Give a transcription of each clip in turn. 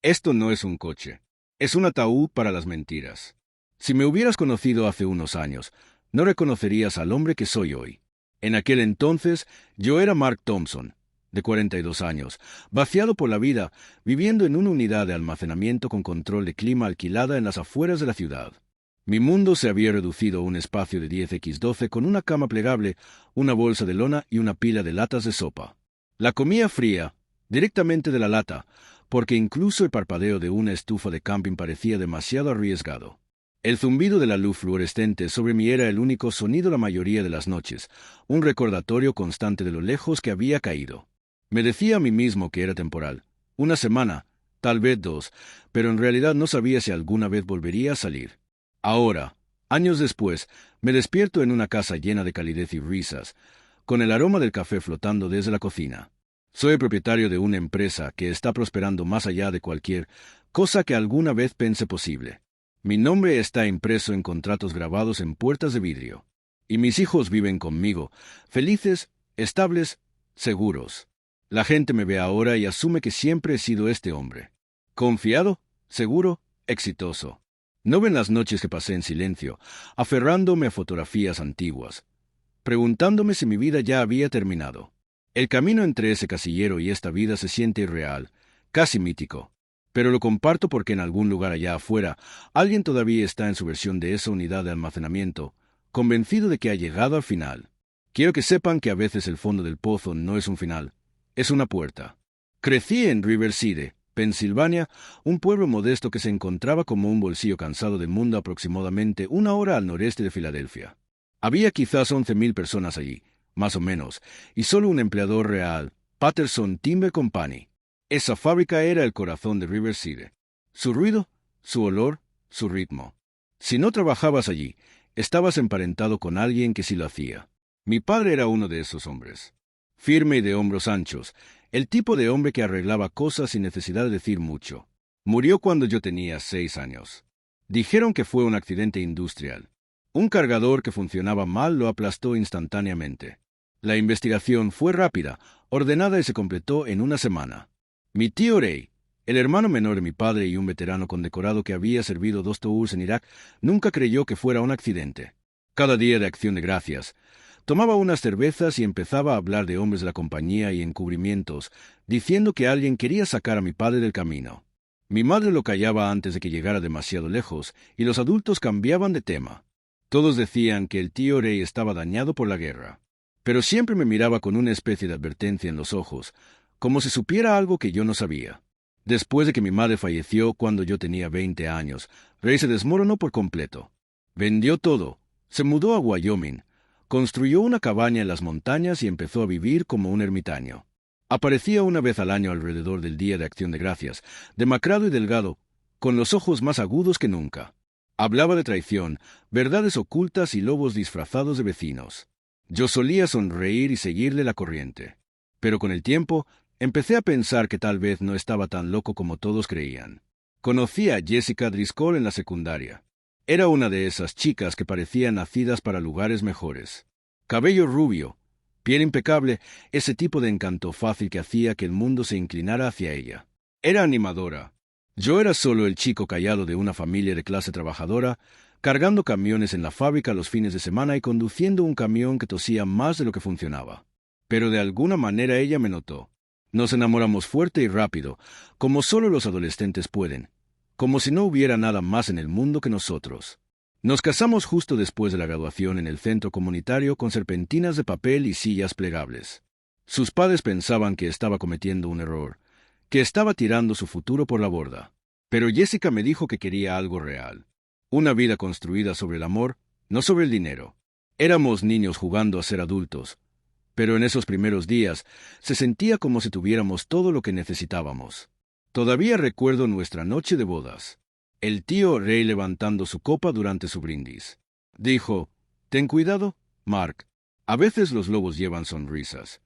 Esto no es un coche. Es un ataúd para las mentiras. Si me hubieras conocido hace unos años, no reconocerías al hombre que soy hoy. En aquel entonces, yo era Mark Thompson, de 42 años, vaciado por la vida, viviendo en una unidad de almacenamiento con control de clima alquilada en las afueras de la ciudad. Mi mundo se había reducido a un espacio de 10 por 12 con una cama plegable, una bolsa de lona y una pila de latas de sopa. La comía fría, directamente de la lata, porque incluso el parpadeo de una estufa de camping parecía demasiado arriesgado. El zumbido de la luz fluorescente sobre mí era el único sonido la mayoría de las noches, un recordatorio constante de lo lejos que había caído. Me decía a mí mismo que era temporal, una semana, tal vez 2, pero en realidad no sabía si alguna vez volvería a salir. Ahora, años después, me despierto en una casa llena de calidez y risas, con el aroma del café flotando desde la cocina. Soy el propietario de una empresa que está prosperando más allá de cualquier cosa que alguna vez pense posible. Mi nombre está impreso en contratos grabados en puertas de vidrio. Y mis hijos viven conmigo, felices, estables, seguros. La gente me ve ahora y asume que siempre he sido este hombre. Confiado, seguro, exitoso. No ven las noches que pasé en silencio, aferrándome a fotografías antiguas, preguntándome si mi vida ya había terminado. El camino entre ese casillero y esta vida se siente irreal, casi mítico. Pero lo comparto porque en algún lugar allá afuera, alguien todavía está en su versión de esa unidad de almacenamiento, convencido de que ha llegado al final. Quiero que sepan que a veces el fondo del pozo no es un final, es una puerta. Crecí en Riverside, Pensilvania, un pueblo modesto que se encontraba como un bolsillo cansado del mundo aproximadamente 1 hora al noreste de Filadelfia. Había quizás 11.000 personas allí, más o menos, y solo un empleador real, Patterson Timber Company. Esa fábrica era el corazón de Riverside. Su ruido, su olor, su ritmo. Si no trabajabas allí, estabas emparentado con alguien que sí lo hacía. Mi padre era uno de esos hombres. Firme y de hombros anchos, el tipo de hombre que arreglaba cosas sin necesidad de decir mucho. Murió cuando yo tenía 6 años. Dijeron que fue un accidente industrial. Un cargador que funcionaba mal lo aplastó instantáneamente. La investigación fue rápida, ordenada y se completó en una semana. Mi tío Ray, el hermano menor de mi padre y un veterano condecorado que había servido 2 tours en Irak, nunca creyó que fuera un accidente. Cada día de Acción de Gracias, tomaba unas cervezas y empezaba a hablar de hombres de la compañía y encubrimientos, diciendo que alguien quería sacar a mi padre del camino. Mi madre lo callaba antes de que llegara demasiado lejos, y los adultos cambiaban de tema. Todos decían que el tío Ray estaba dañado por la guerra. Pero siempre me miraba con una especie de advertencia en los ojos, como si supiera algo que yo no sabía. Después de que mi madre falleció cuando yo tenía 20 años, Ray se desmoronó por completo. Vendió todo, se mudó a Wyoming, construyó una cabaña en las montañas y empezó a vivir como un ermitaño. Aparecía una vez al año alrededor del Día de Acción de Gracias, demacrado y delgado, con los ojos más agudos que nunca. Hablaba de traición, verdades ocultas y lobos disfrazados de vecinos. Yo solía sonreír y seguirle la corriente. Pero con el tiempo, empecé a pensar que tal vez no estaba tan loco como todos creían. Conocí a Jessica Driscoll en la secundaria. Era una de esas chicas que parecían nacidas para lugares mejores. Cabello rubio, piel impecable, ese tipo de encanto fácil que hacía que el mundo se inclinara hacia ella. Era animadora. Yo era solo el chico callado de una familia de clase trabajadora, cargando camiones en la fábrica los fines de semana y conduciendo un camión que tosía más de lo que funcionaba. Pero de alguna manera ella me notó. Nos enamoramos fuerte y rápido, como solo los adolescentes pueden, como si no hubiera nada más en el mundo que nosotros. Nos casamos justo después de la graduación en el centro comunitario con serpentinas de papel y sillas plegables. Sus padres pensaban que estaba cometiendo un error, que estaba tirando su futuro por la borda. Pero Jessica me dijo que quería algo real. Una vida construida sobre el amor, no sobre el dinero. Éramos niños jugando a ser adultos, pero en esos primeros días se sentía como si tuviéramos todo lo que necesitábamos. Todavía recuerdo nuestra noche de bodas. El tío Ray levantando su copa durante su brindis. Dijo, «Ten cuidado, Mark. A veces los lobos llevan sonrisas».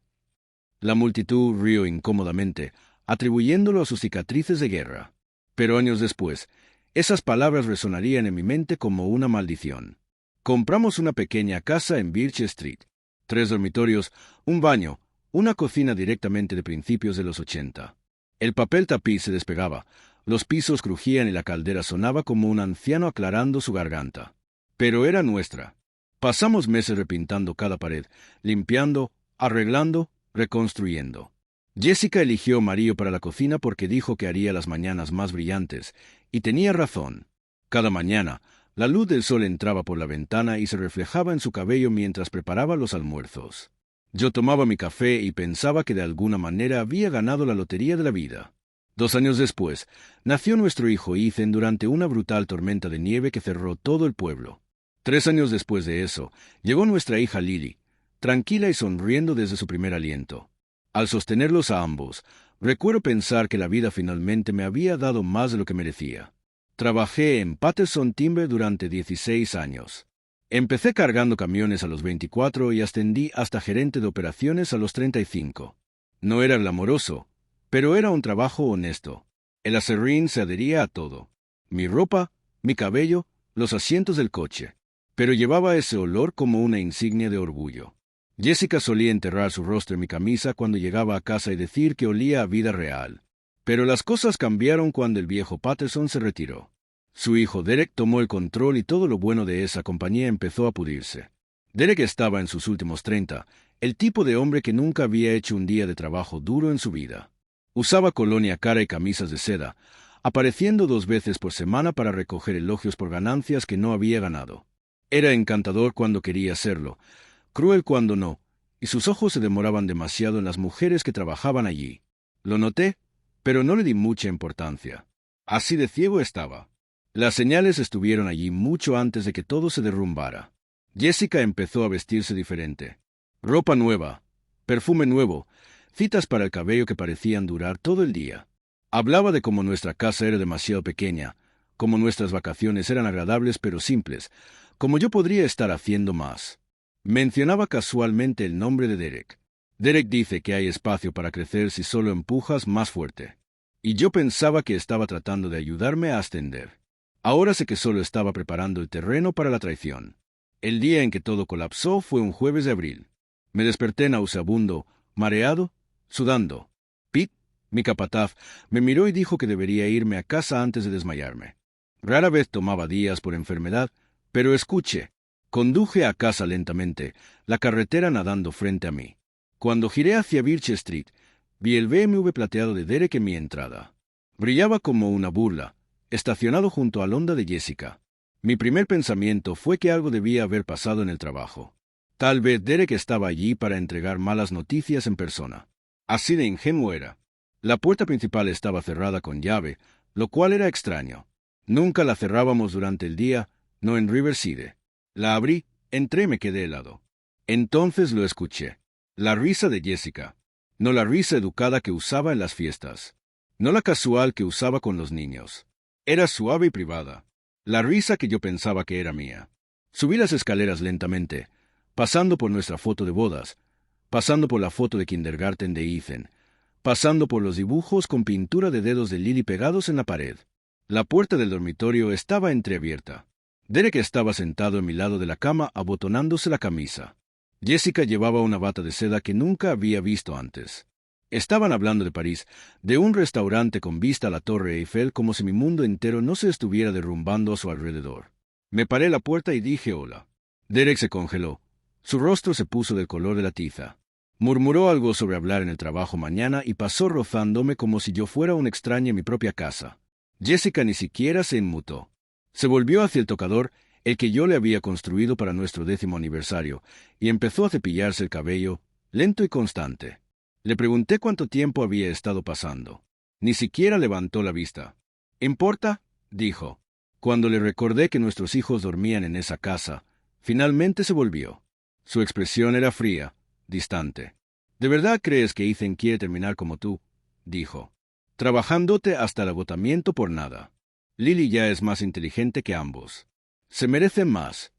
La multitud rió incómodamente, atribuyéndolo a sus cicatrices de guerra. Pero años después, esas palabras resonarían en mi mente como una maldición. Compramos una pequeña casa en Birch Street. 3 dormitorios, un baño, una cocina directamente de principios de los 80. El papel tapiz se despegaba, Los pisos crujían y la caldera sonaba como un anciano aclarando su garganta. Pero era nuestra. Pasamos meses repintando cada pared, limpiando, arreglando, reconstruyendo. Jessica eligió amarillo para la cocina porque dijo que haría las mañanas más brillantes, y tenía razón. Cada mañana, la luz del sol entraba por la ventana y se reflejaba en su cabello mientras preparaba los almuerzos. Yo tomaba mi café y pensaba que de alguna manera había ganado la lotería de la vida. 2 años después, nació nuestro hijo Ethan durante una brutal tormenta de nieve que cerró todo el pueblo. 3 años después de eso, llegó nuestra hija Lily, tranquila y sonriendo desde su primer aliento. Al sostenerlos a ambos, recuerdo pensar que la vida finalmente me había dado más de lo que merecía. Trabajé en Patterson Timber durante 16 años. Empecé cargando camiones a los 24 y ascendí hasta gerente de operaciones a los 35. No era glamoroso, pero era un trabajo honesto. El aserrín se adhería a todo. Mi ropa, mi cabello, los asientos del coche. Pero llevaba ese olor como una insignia de orgullo. Jessica solía enterrar su rostro en mi camisa cuando llegaba a casa y decir que olía a vida real. Pero las cosas cambiaron cuando el viejo Patterson se retiró. Su hijo Derek tomó el control y todo lo bueno de esa compañía empezó a pudrirse. Derek estaba en sus últimos 30, el tipo de hombre que nunca había hecho un día de trabajo duro en su vida. Usaba colonia cara y camisas de seda, apareciendo 2 veces por semana para recoger elogios por ganancias que no había ganado. Era encantador cuando quería serlo, cruel cuando no, y sus ojos se demoraban demasiado en las mujeres que trabajaban allí. Lo noté, pero no le di mucha importancia. Así de ciego estaba. Las señales estuvieron allí mucho antes de que todo se derrumbara. Jessica empezó a vestirse diferente. Ropa nueva, perfume nuevo, citas para el cabello que parecían durar todo el día. Hablaba de cómo nuestra casa era demasiado pequeña, cómo nuestras vacaciones eran agradables pero simples, cómo yo podría estar haciendo más. Mencionaba casualmente el nombre de Derek. Derek dice que hay espacio para crecer si solo empujas más fuerte. Y yo pensaba que estaba tratando de ayudarme a ascender. Ahora sé que solo estaba preparando el terreno para la traición. El día en que todo colapsó fue un jueves de abril. Me desperté nauseabundo, mareado, sudando. Pete, mi capataz, me miró y dijo que debería irme a casa antes de desmayarme. Rara vez tomaba días por enfermedad, pero escuche. Conduje a casa lentamente, la carretera nadando frente a mí. Cuando giré hacia Birch Street, vi el BMW plateado de Derek en mi entrada. Brillaba como una burla, estacionado junto al Honda de Jessica. Mi primer pensamiento fue que algo debía haber pasado en el trabajo. Tal vez Derek estaba allí para entregar malas noticias en persona. Así de ingenuo era. La puerta principal estaba cerrada con llave, lo cual era extraño. Nunca la cerrábamos durante el día, no en Riverside. La abrí, entré y me quedé helado. Entonces lo escuché. La risa de Jessica. No la risa educada que usaba en las fiestas. No la casual que usaba con los niños. Era suave y privada. La risa que yo pensaba que era mía. Subí las escaleras lentamente, pasando por nuestra foto de bodas, pasando por la foto de kindergarten de Ethan, pasando por los dibujos con pintura de dedos de Lily pegados en la pared. La puerta del dormitorio estaba entreabierta. Derek estaba sentado en mi lado de la cama abotonándose la camisa. Jessica llevaba una bata de seda que nunca había visto antes. Estaban hablando de París, de un restaurante con vista a la Torre Eiffel, como si mi mundo entero no se estuviera derrumbando a su alrededor. Me paré a la puerta y dije hola. Derek se congeló. Su rostro se puso del color de la tiza. Murmuró algo sobre hablar en el trabajo mañana y pasó rozándome como si yo fuera un extraño en mi propia casa. Jessica ni siquiera se inmutó. Se volvió hacia el tocador, el que yo le había construido para nuestro 10º aniversario, y empezó a cepillarse el cabello, lento y constante. Le pregunté cuánto tiempo había estado pasando. Ni siquiera levantó la vista. ¿Importa?, dijo. Cuando le recordé que nuestros hijos dormían en esa casa, finalmente se volvió. Su expresión era fría, distante. ¿De verdad crees que Ethan quiere terminar como tú?, dijo. Trabajándote hasta el agotamiento por nada. Lily ya es más inteligente que ambos. Se merecen más.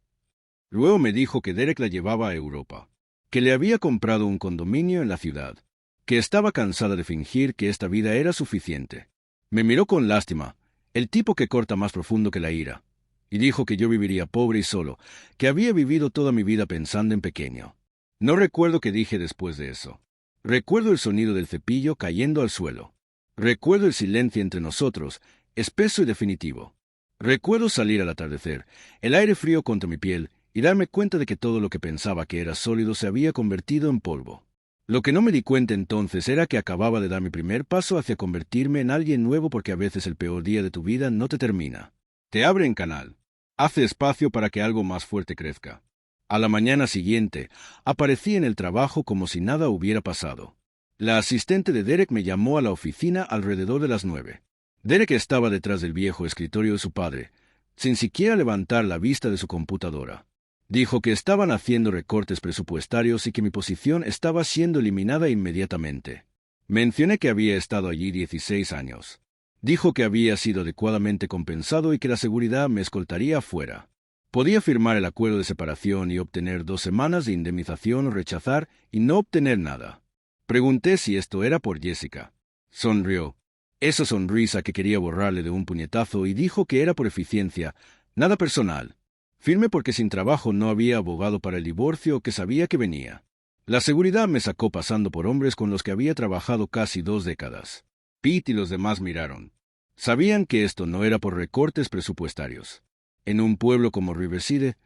Luego me dijo que Derek la llevaba a Europa, que le había comprado un condominio en la ciudad, que estaba cansada de fingir que esta vida era suficiente. Me miró con lástima, el tipo que corta más profundo que la ira, y dijo que yo viviría pobre y solo, que había vivido toda mi vida pensando en pequeño. No recuerdo qué dije después de eso. Recuerdo el sonido del cepillo cayendo al suelo. Recuerdo el silencio entre nosotros, espeso y definitivo. Recuerdo salir al atardecer, el aire frío contra mi piel, y darme cuenta de que todo lo que pensaba que era sólido se había convertido en polvo. Lo que no me di cuenta entonces era que acababa de dar mi primer paso hacia convertirme en alguien nuevo, porque a veces el peor día de tu vida no te termina. Te abre en canal. Hace espacio para que algo más fuerte crezca. A la mañana siguiente, aparecí en el trabajo como si nada hubiera pasado. La asistente de Derek me llamó a la oficina alrededor de las 9. Derek estaba detrás del viejo escritorio de su padre, sin siquiera levantar la vista de su computadora. Dijo que estaban haciendo recortes presupuestarios y que mi posición estaba siendo eliminada inmediatamente. Mencioné que había estado allí 16 años. Dijo que había sido adecuadamente compensado y que la seguridad me escoltaría afuera. Podía firmar el acuerdo de separación y obtener 2 semanas de indemnización o rechazar y no obtener nada. Pregunté si esto era por Jessica. Sonrió. Esa sonrisa que quería borrarle de un puñetazo, y dijo que era por eficiencia, nada personal. Firme porque sin trabajo no había abogado para el divorcio que sabía que venía. La seguridad me sacó pasando por hombres con los que había trabajado casi 2 décadas. Pete y los demás miraron. Sabían que esto no era por recortes presupuestarios. En un pueblo como Riverside,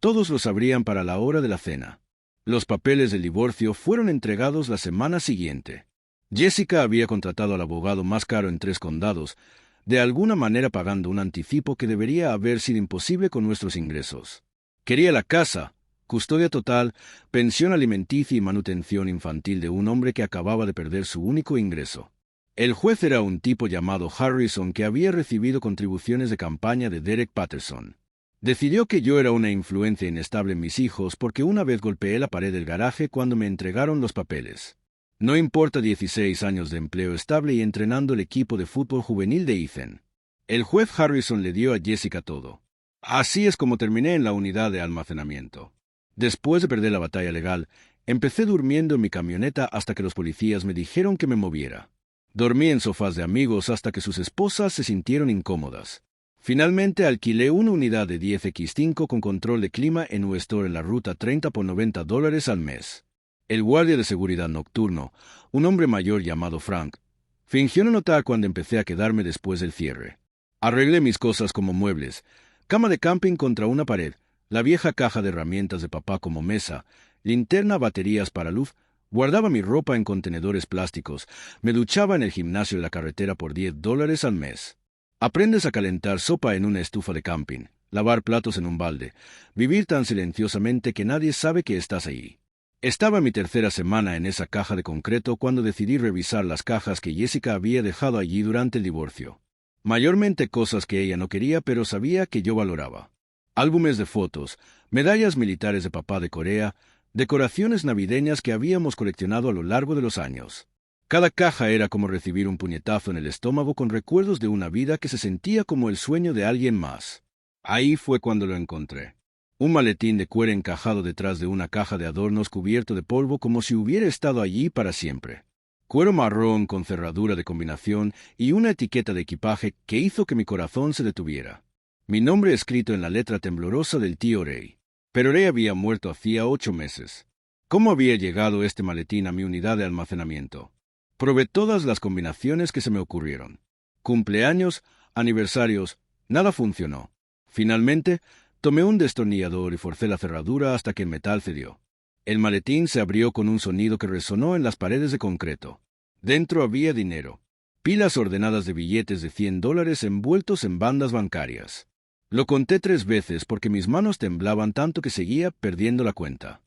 todos lo sabrían para la hora de la cena. Los papeles del divorcio fueron entregados la semana siguiente. Jessica había contratado al abogado más caro en 3 condados, de alguna manera pagando un anticipo que debería haber sido imposible con nuestros ingresos. Quería la casa, custodia total, pensión alimenticia y manutención infantil de un hombre que acababa de perder su único ingreso. El juez era un tipo llamado Harrison que había recibido contribuciones de campaña de Derek Patterson. Decidió que yo era una influencia inestable en mis hijos porque una vez golpeé la pared del garaje cuando me entregaron los papeles. No importa 16 años de empleo estable y entrenando el equipo de fútbol juvenil de Ethan. El juez Harrison le dio a Jessica todo. Así es como terminé en la unidad de almacenamiento. Después de perder la batalla legal, empecé durmiendo en mi camioneta hasta que los policías me dijeron que me moviera. Dormí en sofás de amigos hasta que sus esposas se sintieron incómodas. Finalmente alquilé una unidad de 10x5 con control de clima en un store en la ruta 30 por $90 al mes. El guardia de seguridad nocturno, un hombre mayor llamado Frank, fingió no notar cuando empecé a quedarme después del cierre. Arreglé mis cosas como muebles, cama de camping contra una pared, la vieja caja de herramientas de papá como mesa, linterna, baterías para luz, guardaba mi ropa en contenedores plásticos, me duchaba en el gimnasio de la carretera por $10 al mes. Aprendes a calentar sopa en una estufa de camping, lavar platos en un balde, vivir tan silenciosamente que nadie sabe que estás allí. Estaba en mi 3ª semana en esa caja de concreto cuando decidí revisar las cajas que Jessica había dejado allí durante el divorcio. Mayormente cosas que ella no quería pero sabía que yo valoraba. Álbumes de fotos, medallas militares de papá de Corea, decoraciones navideñas que habíamos coleccionado a lo largo de los años. Cada caja era como recibir un puñetazo en el estómago con recuerdos de una vida que se sentía como el sueño de alguien más. Ahí fue cuando lo encontré. Un maletín de cuero encajado detrás de una caja de adornos cubierto de polvo como si hubiera estado allí para siempre. Cuero marrón con cerradura de combinación y una etiqueta de equipaje que hizo que mi corazón se detuviera. Mi nombre escrito en la letra temblorosa del tío Ray. Pero Ray había muerto hacía 8 meses. ¿Cómo había llegado este maletín a mi unidad de almacenamiento? Probé todas las combinaciones que se me ocurrieron. Cumpleaños, aniversarios, nada funcionó. Finalmente, tomé un destornillador y forcé la cerradura hasta que el metal cedió. El maletín se abrió con un sonido que resonó en las paredes de concreto. Dentro había dinero. Pilas ordenadas de billetes de $100 envueltos en bandas bancarias. Lo conté 3 veces porque mis manos temblaban tanto que seguía perdiendo la cuenta.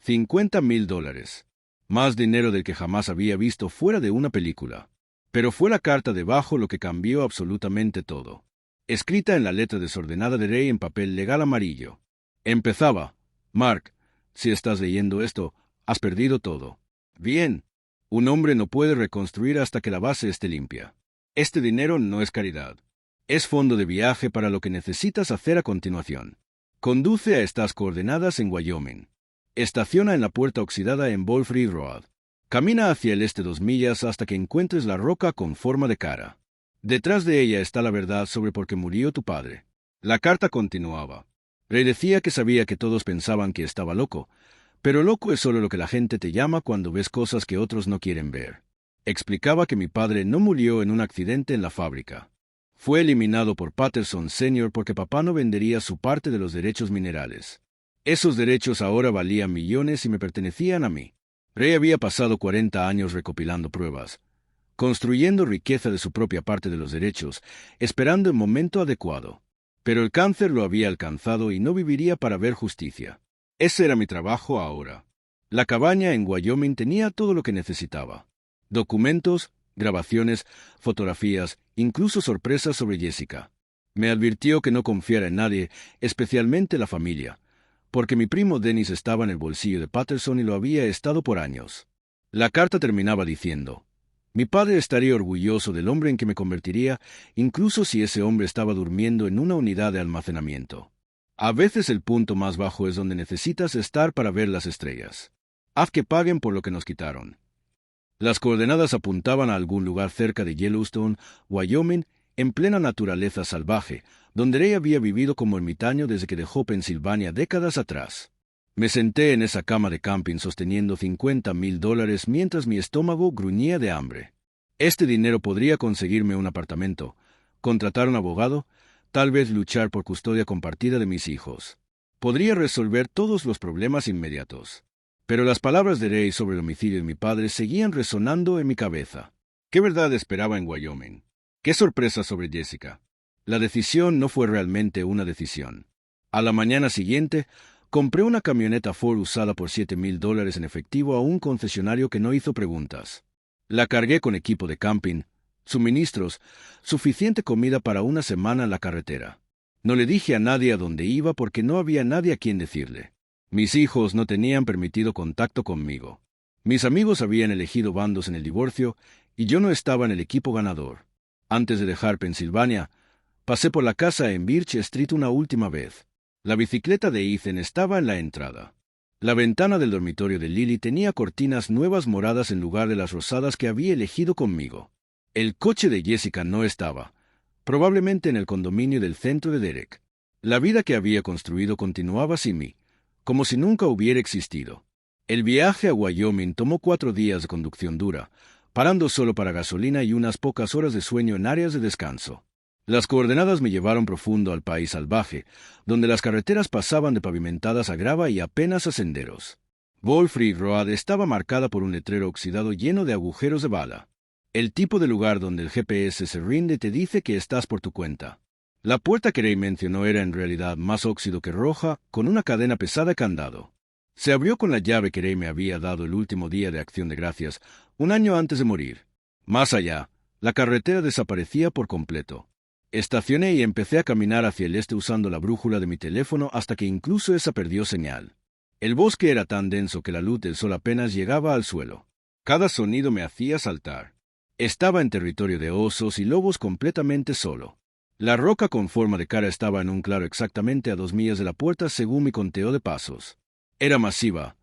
$50,000. Más dinero del que jamás había visto fuera de una película. Pero fue la carta debajo lo que cambió absolutamente todo. Escrita en la letra desordenada de Ray en papel legal amarillo. Empezaba: Mark, si estás leyendo esto, has perdido todo. Bien. Un hombre no puede reconstruir hasta que la base esté limpia. Este dinero no es caridad. Es fondo de viaje para lo que necesitas hacer a continuación. Conduce a estas coordenadas en Wyoming. Estaciona en la puerta oxidada en Ball-Free Road. Camina hacia el este 2 millas hasta que encuentres la roca con forma de cara. Detrás de ella está la verdad sobre por qué murió tu padre. La carta continuaba. Ray decía que sabía que todos pensaban que estaba loco, pero loco es solo lo que la gente te llama cuando ves cosas que otros no quieren ver. Explicaba que mi padre no murió en un accidente en la fábrica. Fue eliminado por Patterson Sr. porque papá no vendería su parte de los derechos minerales. Esos derechos ahora valían millones y me pertenecían a mí. Ray había pasado 40 años recopilando pruebas, construyendo riqueza de su propia parte de los derechos, esperando el momento adecuado. Pero el cáncer lo había alcanzado y no viviría para ver justicia. Ese era mi trabajo ahora. La cabaña en Wyoming tenía todo lo que necesitaba: documentos, grabaciones, fotografías, incluso sorpresas sobre Jessica. Me advirtió que no confiara en nadie, especialmente la familia, porque mi primo Dennis estaba en el bolsillo de Patterson y lo había estado por años. La carta terminaba diciendo: mi padre estaría orgulloso del hombre en que me convertiría, incluso si ese hombre estaba durmiendo en una unidad de almacenamiento. A veces el punto más bajo es donde necesitas estar para ver las estrellas. Haz que paguen por lo que nos quitaron. Las coordenadas apuntaban a algún lugar cerca de Yellowstone, Wyoming, en plena naturaleza salvaje, donde Ray había vivido como ermitaño desde que dejó Pensilvania décadas atrás. Me senté en esa cama de camping sosteniendo $50,000 mientras mi estómago gruñía de hambre. Este dinero podría conseguirme un apartamento, contratar un abogado, tal vez luchar por custodia compartida de mis hijos. Podría resolver todos los problemas inmediatos. Pero las palabras de Ray sobre el homicidio de mi padre seguían resonando en mi cabeza. ¿Qué verdad esperaba en Wyoming? ¿Qué sorpresa sobre Jessica? La decisión no fue realmente una decisión. A la mañana siguiente, compré una camioneta Ford usada por $7,000 en efectivo a un concesionario que no hizo preguntas. La cargué con equipo de camping, suministros, suficiente comida para una semana en la carretera. No le dije a nadie a dónde iba porque no había nadie a quien decirle. Mis hijos no tenían permitido contacto conmigo. Mis amigos habían elegido bandos en el divorcio y yo no estaba en el equipo ganador. Antes de dejar Pensilvania, pasé por la casa en Birch Street una última vez. La bicicleta de Ethan estaba en la entrada. La ventana del dormitorio de Lily tenía cortinas nuevas moradas en lugar de las rosadas que había elegido conmigo. El coche de Jessica no estaba, probablemente en el condominio del centro de Derek. La vida que había construido continuaba sin mí, como si nunca hubiera existido. El viaje a Wyoming tomó 4 días de conducción dura, parando solo para gasolina y unas pocas horas de sueño en áreas de descanso. Las coordenadas me llevaron profundo al país salvaje, donde las carreteras pasaban de pavimentadas a grava y apenas a senderos. Wolfrey Road estaba marcada por un letrero oxidado lleno de agujeros de bala. El tipo de lugar donde el GPS se rinde te dice que estás por tu cuenta. La puerta que Ray mencionó era en realidad más óxido que roja, con una cadena pesada de candado. Se abrió con la llave que Ray me había dado el último día de Acción de Gracias, un año antes de morir. Más allá, la carretera desaparecía por completo. Estacioné y empecé a caminar hacia el este usando la brújula de mi teléfono hasta que incluso esa perdió señal. El bosque era tan denso que la luz del sol apenas llegaba al suelo. Cada sonido me hacía saltar. Estaba en territorio de osos y lobos completamente solo. La roca con forma de cara estaba en un claro exactamente a 2 millas de la puerta según mi conteo de pasos. Era masiva,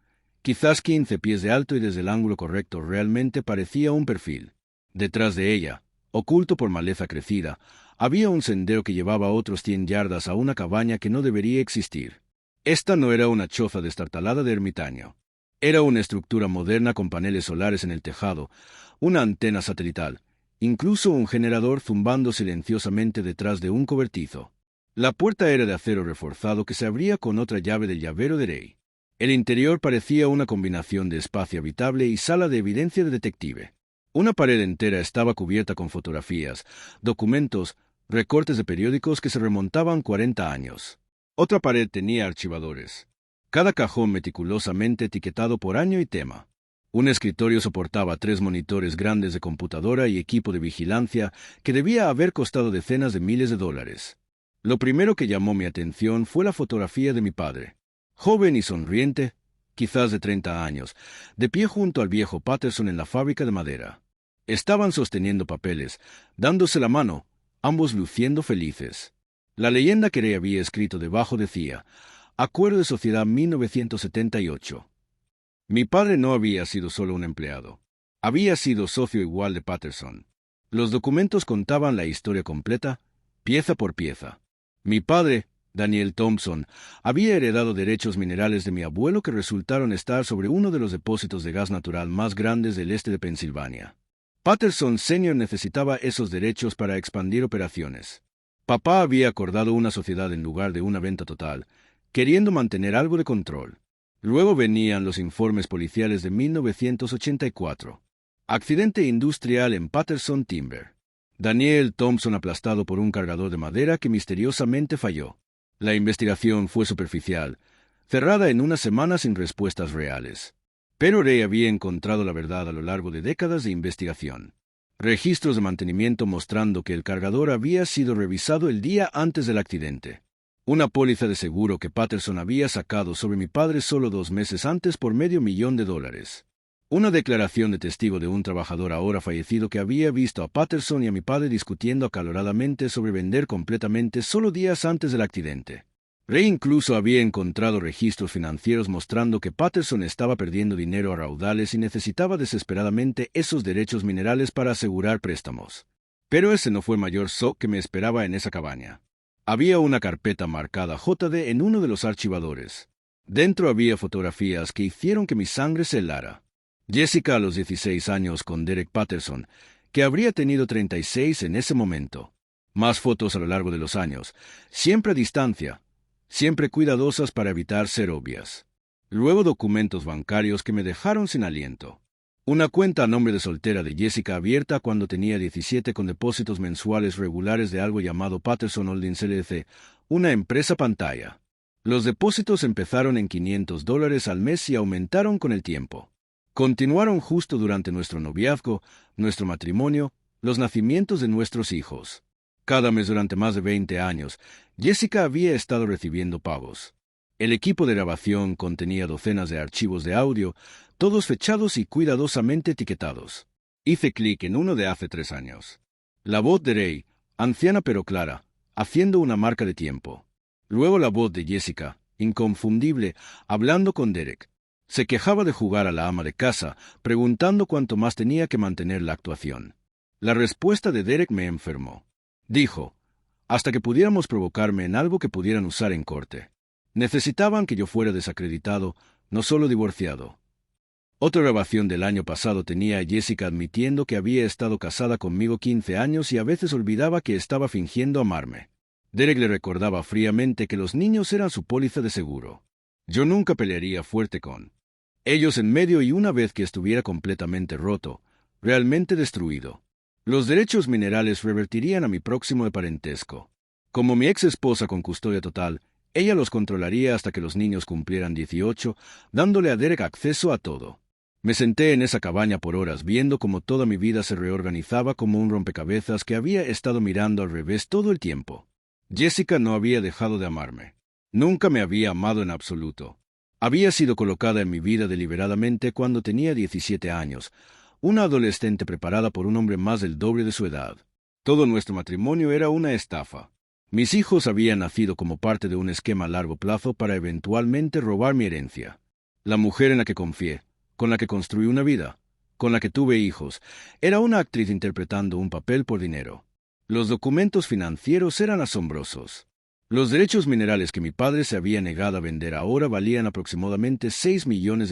quizás 15 pies de alto y desde el ángulo correcto realmente parecía un perfil. Detrás de ella, oculto por maleza crecida, había un sendero que llevaba otros 100 yardas a una cabaña que no debería existir. Esta no era una choza destartalada de ermitaño. Era una estructura moderna con paneles solares en el tejado, una antena satelital, incluso un generador zumbando silenciosamente detrás de un cobertizo. La puerta era de acero reforzado que se abría con otra llave del llavero de Ray. El interior parecía una combinación de espacio habitable y sala de evidencia de detective. Una pared entera estaba cubierta con fotografías, documentos, recortes de periódicos que se remontaban 40 años. Otra pared tenía archivadores. Cada cajón meticulosamente etiquetado por año y tema. Un escritorio soportaba 3 monitores grandes de computadora y equipo de vigilancia que debía haber costado decenas de miles de dólares. Lo primero que llamó mi atención fue la fotografía de mi padre. Joven y sonriente, quizás de 30 años, de pie junto al viejo Patterson en la fábrica de madera. Estaban sosteniendo papeles, dándose la mano, ambos luciendo felices. La leyenda que Ray había escrito debajo decía: Acuerdo de Sociedad 1978. Mi padre no había sido solo un empleado. Había sido socio igual de Patterson. Los documentos contaban la historia completa, pieza por pieza. Mi padre, Daniel Thompson, había heredado derechos minerales de mi abuelo que resultaron estar sobre uno de los depósitos de gas natural más grandes del este de Pensilvania. Patterson Sr. necesitaba esos derechos para expandir operaciones. Papá había acordado una sociedad en lugar de una venta total, queriendo mantener algo de control. Luego venían los informes policiales de 1984. Accidente industrial en Patterson Timber. Daniel Thompson aplastado por un cargador de madera que misteriosamente falló. La investigación fue superficial, cerrada en una semana sin respuestas reales. Pero Ray había encontrado la verdad a lo largo de décadas de investigación. Registros de mantenimiento mostrando que el cargador había sido revisado el día antes del accidente. Una póliza de seguro que Patterson había sacado sobre mi padre solo 2 meses antes por $500,000. Una declaración de testigo de un trabajador ahora fallecido que había visto a Patterson y a mi padre discutiendo acaloradamente sobre vender completamente solo días antes del accidente. Ray incluso había encontrado registros financieros mostrando que Patterson estaba perdiendo dinero a raudales y necesitaba desesperadamente esos derechos minerales para asegurar préstamos. Pero ese no fue el mayor shock que me esperaba en esa cabaña. Había una carpeta marcada JD en uno de los archivadores. Dentro había fotografías que hicieron que mi sangre se helara. Jessica a los 16 años con Derek Patterson, que habría tenido 36 en ese momento. Más fotos a lo largo de los años, siempre a distancia, siempre cuidadosas para evitar ser obvias. Luego documentos bancarios que me dejaron sin aliento. Una cuenta a nombre de soltera de Jessica abierta cuando tenía 17 con depósitos mensuales regulares de algo llamado Patterson Holdings LLC, una empresa pantalla. Los depósitos empezaron en $500 al mes y aumentaron con el tiempo. Continuaron justo durante nuestro noviazgo, nuestro matrimonio, los nacimientos de nuestros hijos. Cada mes durante más de 20 años, Jessica había estado recibiendo pagos. El equipo de grabación contenía docenas de archivos de audio, todos fechados y cuidadosamente etiquetados. Hice clic en uno de hace 3 años. La voz de Ray, anciana pero clara, haciendo una marca de tiempo. Luego la voz de Jessica, inconfundible, hablando con Derek. Se quejaba de jugar a la ama de casa, preguntando cuánto más tenía que mantener la actuación. La respuesta de Derek me enfermó. Dijo, hasta que pudiéramos provocarme en algo que pudieran usar en corte. Necesitaban que yo fuera desacreditado, no solo divorciado. Otra grabación del año pasado tenía a Jessica admitiendo que había estado casada conmigo 15 años y a veces olvidaba que estaba fingiendo amarme. Derek le recordaba fríamente que los niños eran su póliza de seguro. Yo nunca pelearía fuerte con ellos en medio y una vez que estuviera completamente roto, realmente destruido. Los derechos minerales revertirían a mi próximo de parentesco. Como mi ex esposa con custodia total, ella los controlaría hasta que los niños cumplieran 18, dándole a Derek acceso a todo. Me senté en esa cabaña por horas viendo cómo toda mi vida se reorganizaba como un rompecabezas que había estado mirando al revés todo el tiempo. Jessica no había dejado de amarme. Nunca me había amado en absoluto. Había sido colocada en mi vida deliberadamente cuando tenía 17 años, una adolescente preparada por un hombre más del doble de su edad. Todo nuestro matrimonio era una estafa. Mis hijos habían nacido como parte de un esquema a largo plazo para eventualmente robar mi herencia. La mujer en la que confié, con la que construí una vida, con la que tuve hijos, era una actriz interpretando un papel por dinero. Los documentos financieros eran asombrosos. Los derechos minerales que mi padre se había negado a vender ahora valían aproximadamente $6 millones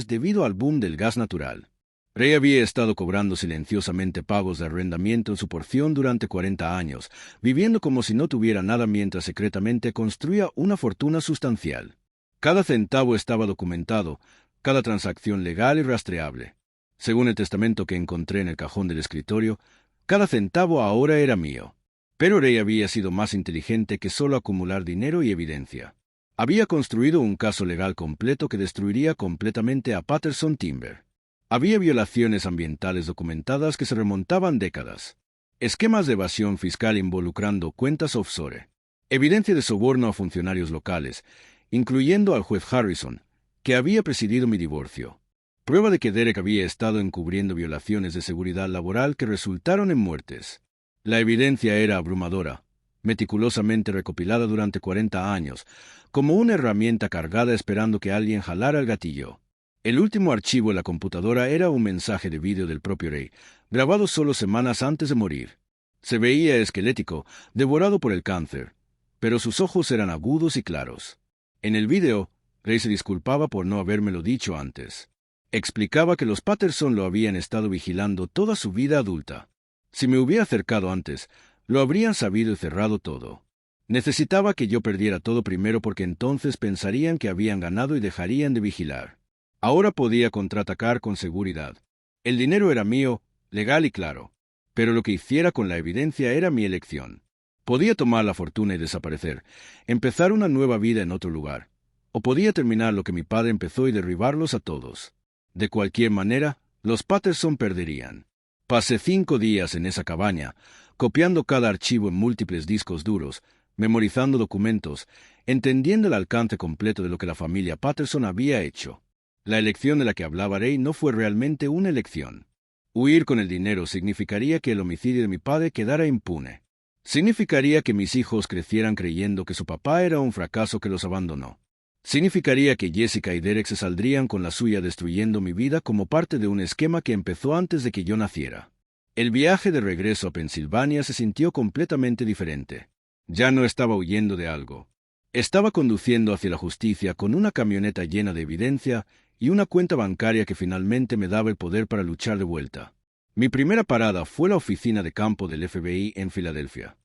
debido al boom del gas natural. Ray había estado cobrando silenciosamente pagos de arrendamiento en su porción durante 40 años, viviendo como si no tuviera nada mientras secretamente construía una fortuna sustancial. Cada centavo estaba documentado, cada transacción legal y rastreable. Según el testamento que encontré en el cajón del escritorio, cada centavo ahora era mío. Pero Ray había sido más inteligente que solo acumular dinero y evidencia. Había construido un caso legal completo que destruiría completamente a Patterson Timber. Había violaciones ambientales documentadas que se remontaban décadas. Esquemas de evasión fiscal involucrando cuentas offshore. Evidencia de soborno a funcionarios locales, incluyendo al juez Harrison, que había presidido mi divorcio. Prueba de que Derek había estado encubriendo violaciones de seguridad laboral que resultaron en muertes. La evidencia era abrumadora, meticulosamente recopilada durante 40 años, como una herramienta cargada esperando que alguien jalara el gatillo. El último archivo en la computadora era un mensaje de vídeo del propio Ray, grabado solo semanas antes de morir. Se veía esquelético, devorado por el cáncer, pero sus ojos eran agudos y claros. En el vídeo, Ray se disculpaba por no habérmelo dicho antes. Explicaba que los Patterson lo habían estado vigilando toda su vida adulta. Si me hubiera acercado antes, lo habrían sabido y cerrado todo. Necesitaba que yo perdiera todo primero porque entonces pensarían que habían ganado y dejarían de vigilar. Ahora podía contraatacar con seguridad. El dinero era mío, legal y claro, pero lo que hiciera con la evidencia era mi elección. Podía tomar la fortuna y desaparecer, empezar una nueva vida en otro lugar, o podía terminar lo que mi padre empezó y derribarlos a todos. De cualquier manera, los Patterson perderían. Pasé 5 días en esa cabaña, copiando cada archivo en múltiples discos duros, memorizando documentos, entendiendo el alcance completo de lo que la familia Patterson había hecho. La elección de la que hablaba Ray no fue realmente una elección. Huir con el dinero significaría que el homicidio de mi padre quedara impune. Significaría que mis hijos crecieran creyendo que su papá era un fracaso que los abandonó. Significaría que Jessica y Derek se saldrían con la suya destruyendo mi vida como parte de un esquema que empezó antes de que yo naciera. El viaje de regreso a Pensilvania se sintió completamente diferente. Ya no estaba huyendo de algo. Estaba conduciendo hacia la justicia con una camioneta llena de evidencia y una cuenta bancaria que finalmente me daba el poder para luchar de vuelta. Mi primera parada fue la oficina de campo del FBI en Filadelfia.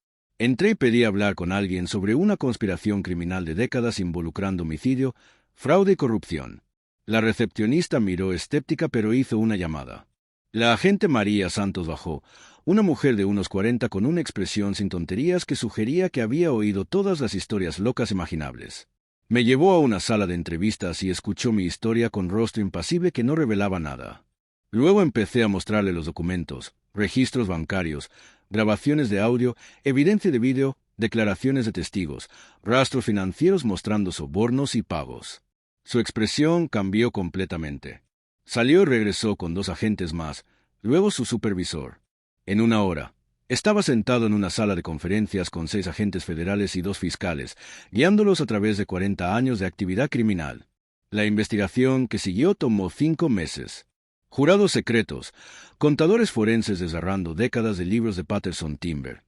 Entré y pedí hablar con alguien sobre una conspiración criminal de décadas involucrando homicidio, fraude y corrupción. La recepcionista miró escéptica pero hizo una llamada. La agente María Santos bajó, una mujer de unos 40 con una expresión sin tonterías que sugería que había oído todas las historias locas imaginables. Me llevó a una sala de entrevistas y escuchó mi historia con rostro impasible que no revelaba nada. Luego empecé a mostrarle los documentos, registros bancarios, grabaciones de audio, evidencia de vídeo, declaraciones de testigos, rastros financieros mostrando sobornos y pagos. Su expresión cambió completamente. Salió y regresó con 2 agentes más, luego su supervisor. En 1 hora, estaba sentado en una sala de conferencias con 6 agentes federales y 2 fiscales, guiándolos a través de 40 años de actividad criminal. La investigación que siguió tomó 5 meses. Jurados secretos, contadores forenses desgarrando décadas de libros de Patterson Timber,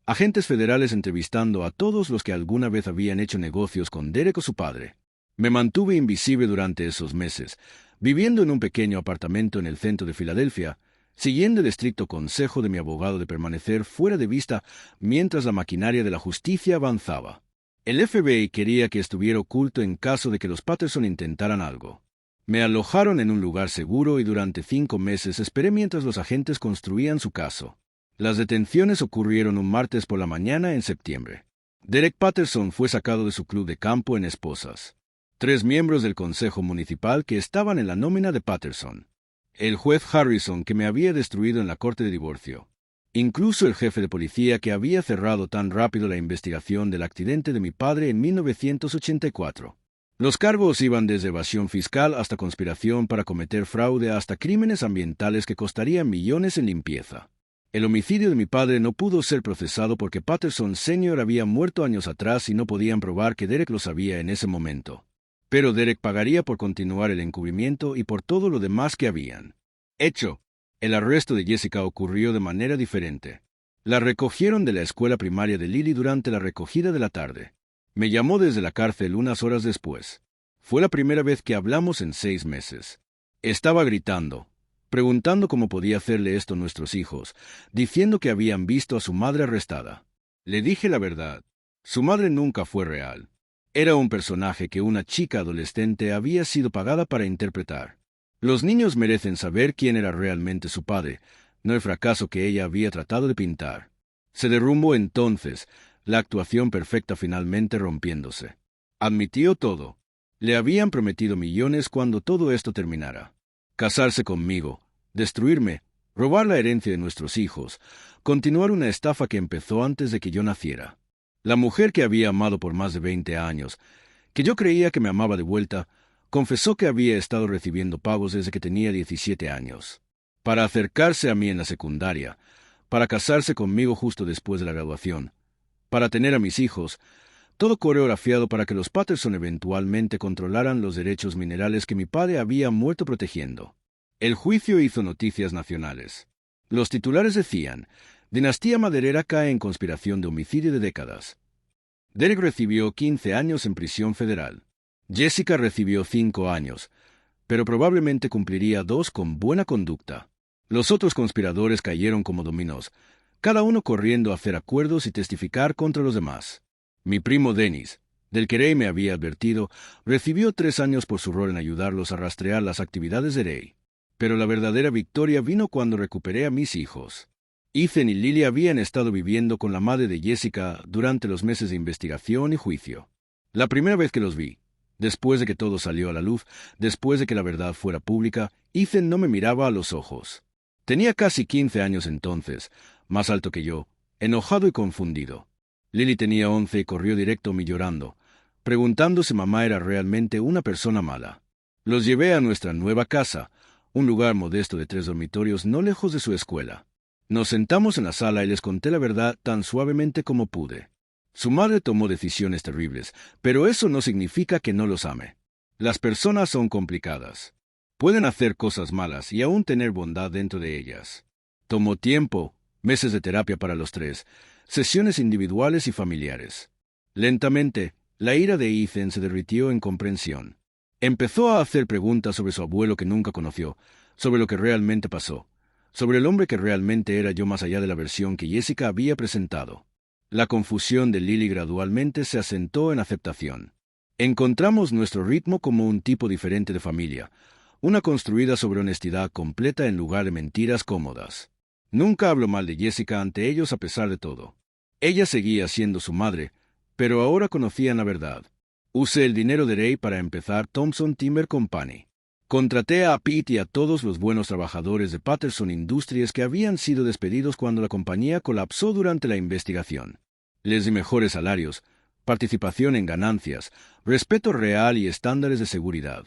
agentes federales entrevistando a todos los que alguna vez habían hecho negocios con Derek o su padre. Me mantuve invisible durante esos meses, viviendo en un pequeño apartamento en el centro de Filadelfia, siguiendo el estricto consejo de mi abogado de permanecer fuera de vista mientras la maquinaria de la justicia avanzaba. El FBI quería que estuviera oculto en caso de que los Patterson intentaran algo. Me alojaron en un lugar seguro y durante 5 meses esperé mientras los agentes construían su caso. Las detenciones ocurrieron un martes por la mañana en septiembre. Derek Patterson fue sacado de su club de campo en Esposas. 3 miembros del consejo municipal que estaban en la nómina de Patterson. El juez Harrison que me había destruido en la corte de divorcio. Incluso el jefe de policía que había cerrado tan rápido la investigación del accidente de mi padre en 1984. Los cargos iban desde evasión fiscal hasta conspiración para cometer fraude hasta crímenes ambientales que costarían millones en limpieza. El homicidio de mi padre no pudo ser procesado porque Patterson Sr. había muerto años atrás y no podían probar que Derek lo sabía en ese momento. Pero Derek pagaría por continuar el encubrimiento y por todo lo demás que habían hecho. El arresto de Jessica ocurrió de manera diferente. La recogieron de la escuela primaria de Lily durante la recogida de la tarde. Me llamó desde la cárcel unas horas después. Fue la primera vez que hablamos en 6 meses. Estaba gritando, preguntando cómo podía hacerle esto a nuestros hijos, diciendo que habían visto a su madre arrestada. Le dije la verdad. Su madre nunca fue real. Era un personaje que una chica adolescente había sido pagada para interpretar. Los niños merecen saber quién era realmente su padre, no el fracaso que ella había tratado de pintar. Se derrumbó entonces, la actuación perfecta finalmente rompiéndose. Admitió todo. Le habían prometido millones cuando todo esto terminara. Casarse conmigo, destruirme, robar la herencia de nuestros hijos, continuar una estafa que empezó antes de que yo naciera. La mujer que había amado por más de 20 años, que yo creía que me amaba de vuelta, confesó que había estado recibiendo pagos desde que tenía 17 años. Para acercarse a mí en la secundaria, para casarse conmigo justo después de la graduación, para tener a mis hijos, todo coreografiado para que los Patterson eventualmente controlaran los derechos minerales que mi padre había muerto protegiendo. El juicio hizo noticias nacionales. Los titulares decían, Dinastía maderera cae en conspiración de homicidio de décadas. Derek recibió 15 años en prisión federal. Jessica recibió 5 años. pero probablemente cumpliría 2 con buena conducta. Los otros conspiradores cayeron como dominós, cada uno corriendo a hacer acuerdos y testificar contra los demás. Mi primo Dennis, del que Ray me había advertido, recibió 3 años por su rol en ayudarlos a rastrear las actividades de Ray. Pero la verdadera victoria vino cuando recuperé a mis hijos. Ethan y Lily habían estado viviendo con la madre de Jessica durante los meses de investigación y juicio. La primera vez que los vi, después de que todo salió a la luz, después de que la verdad fuera pública, Ethan no me miraba a los ojos. Tenía casi 15 años entonces, más alto que yo, enojado y confundido. Lily tenía 11 y corrió directo a mí llorando, preguntando si mamá era realmente una persona mala. Los llevé a nuestra nueva casa, un lugar modesto de 3 dormitorios no lejos de su escuela. Nos sentamos en la sala y les conté la verdad tan suavemente como pude. Su madre tomó decisiones terribles, pero eso no significa que no los ame. Las personas son complicadas. Pueden hacer cosas malas y aún tener bondad dentro de ellas. Tomó tiempo, meses de terapia para los 3, sesiones individuales y familiares. Lentamente, la ira de Ethan se derritió en comprensión. Empezó a hacer preguntas sobre su abuelo que nunca conoció, sobre lo que realmente pasó, sobre el hombre que realmente era yo más allá de la versión que Jessica había presentado. La confusión de Lily gradualmente se asentó en aceptación. Encontramos nuestro ritmo como un tipo diferente de familia, una construida sobre honestidad completa en lugar de mentiras cómodas. Nunca hablo mal de Jessica ante ellos a pesar de todo. Ella seguía siendo su madre, pero ahora conocían la verdad. Usé el dinero de Ray para empezar Thompson Timber Company. Contraté a Pete y a todos los buenos trabajadores de Patterson Industries que habían sido despedidos cuando la compañía colapsó durante la investigación. Les di mejores salarios, participación en ganancias, respeto real y estándares de seguridad.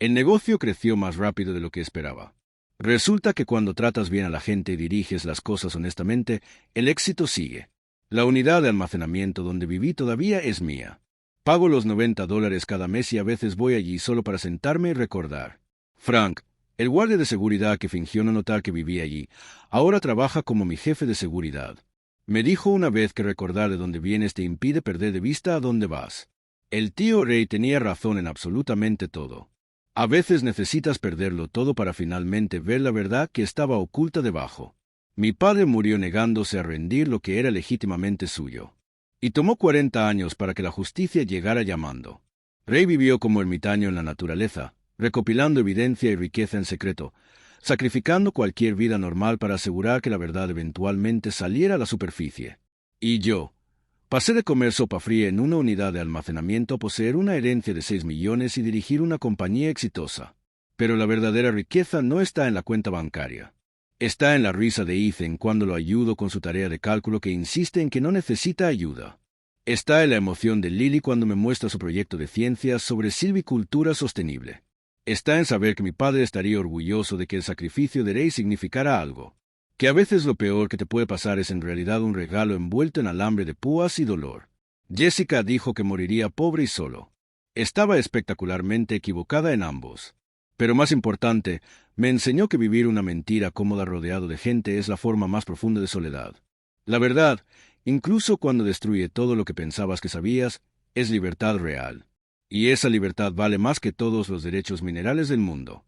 El negocio creció más rápido de lo que esperaba. Resulta que cuando tratas bien a la gente y diriges las cosas honestamente, el éxito sigue. La unidad de almacenamiento donde viví todavía es mía. Pago los $90 cada mes y a veces voy allí solo para sentarme y recordar. Frank, el guardia de seguridad que fingió no notar que vivía allí, ahora trabaja como mi jefe de seguridad. Me dijo una vez que recordar de dónde vienes te impide perder de vista a dónde vas. El tío Ray tenía razón en absolutamente todo. A veces necesitas perderlo todo para finalmente ver la verdad que estaba oculta debajo. Mi padre murió negándose a rendir lo que era legítimamente suyo. Y tomó 40 años para que la justicia llegara llamando. Ray vivió como ermitaño en la naturaleza, recopilando evidencia y riqueza en secreto, sacrificando cualquier vida normal para asegurar que la verdad eventualmente saliera a la superficie. Y yo pasé de comer sopa fría en una unidad de almacenamiento a poseer una herencia de 6 millones y dirigir una compañía exitosa. Pero la verdadera riqueza no está en la cuenta bancaria. Está en la risa de Ethan cuando lo ayudo con su tarea de cálculo que insiste en que no necesita ayuda. Está en la emoción de Lily cuando me muestra su proyecto de ciencias sobre silvicultura sostenible. Está en saber que mi padre estaría orgulloso de que el sacrificio de Ray significara algo. Que a veces lo peor que te puede pasar es en realidad un regalo envuelto en alambre de púas y dolor. Jessica dijo que moriría pobre y solo. Estaba espectacularmente equivocada en ambos. Pero más importante, me enseñó que vivir una mentira cómoda rodeado de gente es la forma más profunda de soledad. La verdad, incluso cuando destruye todo lo que pensabas que sabías, es libertad real. Y esa libertad vale más que todos los derechos minerales del mundo.